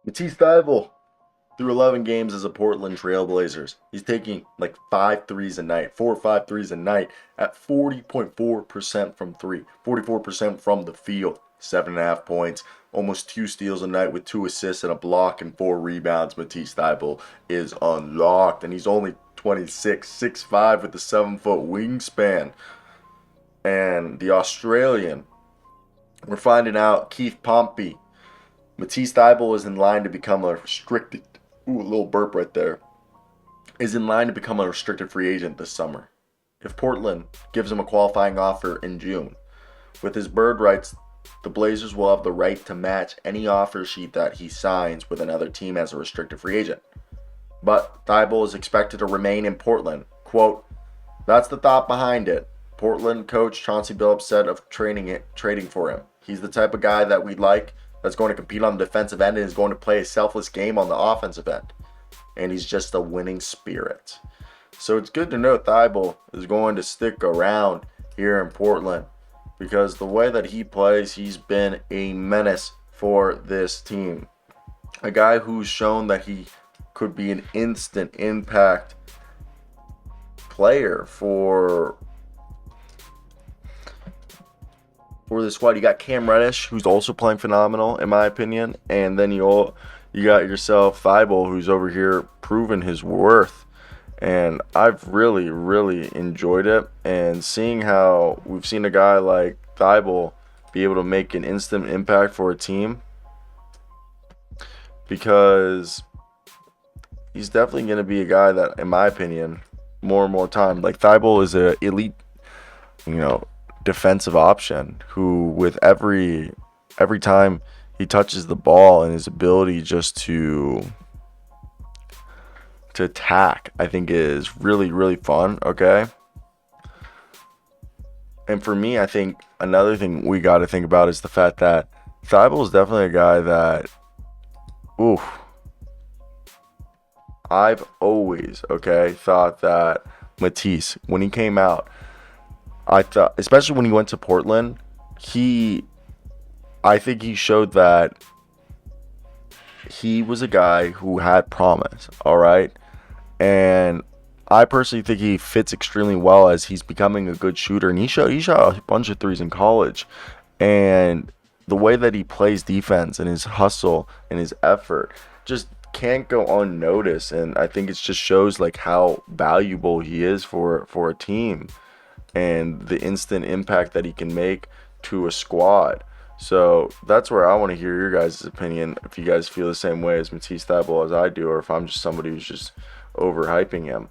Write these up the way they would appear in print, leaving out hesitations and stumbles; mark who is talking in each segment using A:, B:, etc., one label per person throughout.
A: Matisse Thybulle through 11 games as a Portland Trailblazers. He's taking like 5 threes a night, 4 or 5 threes a night at 40.4% from three, 44% from the field, 7.5 points, almost 2 steals a night with 2 assists and a block and 4 rebounds. Matisse Thybulle is unlocked, and he's only 26, 6'5" with a 7-foot wingspan. And the Australian, we're finding out Keith Pompey. Matisse Thybulle is in line to become a restricted. Ooh, a little burp right there. Is in line to become a restricted free agent this summer. If Portland gives him a qualifying offer in June, with his bird rights, the Blazers will have the right to match any offer sheet that he signs with another team as a restricted free agent. But Thybulle is expected to remain in Portland. Quote, that's the thought behind it. Portland coach Chauncey Billups said of trading for him. He's the type of guy that we like, that's going to compete on the defensive end and is going to play a selfless game on the offensive end. And he's just a winning spirit. So it's good to know Thybulle is going to stick around here in Portland, because the way that he plays, he's been a menace for this team. A guy who's shown that he could be an instant impact player for the squad. You got Cam Reddish, who's also playing phenomenal in my opinion, and then you got yourself Thybulle, who's over here proving his worth. And I've really, really enjoyed it, and seeing how we've seen a guy like Thybulle be able to make an instant impact for a team, because he's definitely going to be a guy that, in my opinion, more and more time, like Thybulle is a elite, you know, defensive option who, with every time he touches the ball, and his ability just to attack, I think is really, really fun. Okay. And for me, I think another thing we got to think about is the fact that Thybulle is definitely a guy that, ooh, I've always, thought that Matisse, when he came out, I thought, especially when he went to Portland, I think he showed that he was a guy who had promise, all right? And I personally think he fits extremely well as he's becoming a good shooter. And he shot a bunch of threes in college. And the way that he plays defense and his hustle and his effort just can't go unnoticed. And I think it just shows like how valuable he is for a team, and the instant impact that he can make to a squad. So that's where I want to hear your guys' opinion. If you guys feel the same way as Matisse Thybulle as I do, or if I'm just somebody who's just overhyping him.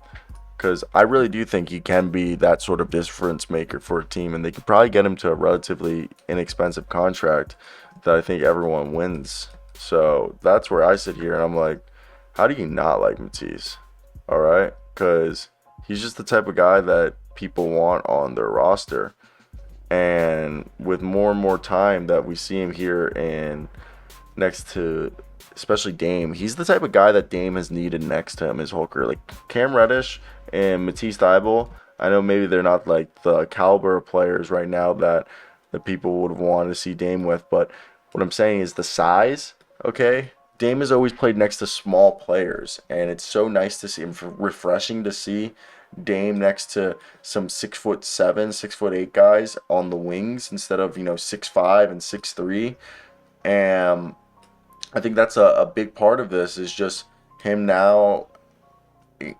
A: Because I really do think he can be that sort of difference maker for a team, and they could probably get him to a relatively inexpensive contract that I think everyone wins. So that's where I sit here, and I'm like, how do you not like Matisse? All right? Because he's just the type of guy that people want on their roster. And with more and more time that we see him here, and next to especially Dame, he's the type of guy that Dame has needed next to him his whole career. Like Cam Reddish and Matisse Thybulle, I know maybe they're not like the caliber of players right now that people would want to see Dame with, but what I'm saying is the size, okay? Dame has always played next to small players, and it's so nice to see him, refreshing to see Dame next to some 6'7", 6'8" guys on the wings instead of 6'5" and 6'3". And I think that's a big part of this is just him now.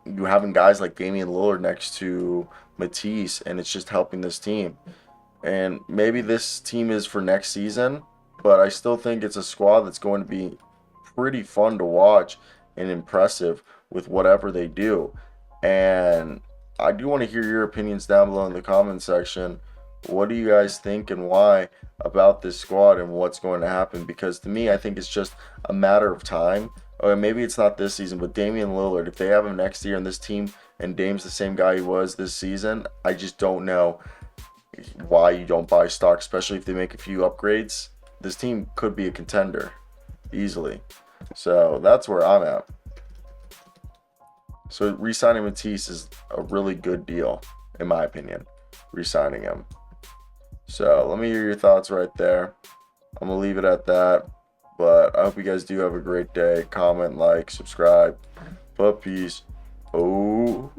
A: You having guys like Damian Lillard next to Matisse, and it's just helping this team. And maybe this team is for next season, but I still think it's a squad that's going to be pretty fun to watch and impressive with whatever they do. And I do want to hear your opinions down below in the comment section. What do you guys think and why about this squad and what's going to happen? Because to me, I think it's just a matter of time. Or maybe it's not this season, but Damian Lillard, if they have him next year in this team and Dame's the same guy he was this season, I just don't know why you don't buy stock, especially if they make a few upgrades. This team could be a contender easily. So that's where I'm at. So re-signing Matisse is a really good deal, in my opinion, re-signing him. So let me hear your thoughts right there. I'm going to leave it at that. But I hope you guys do have a great day. Comment, like, subscribe. But peace. Oh.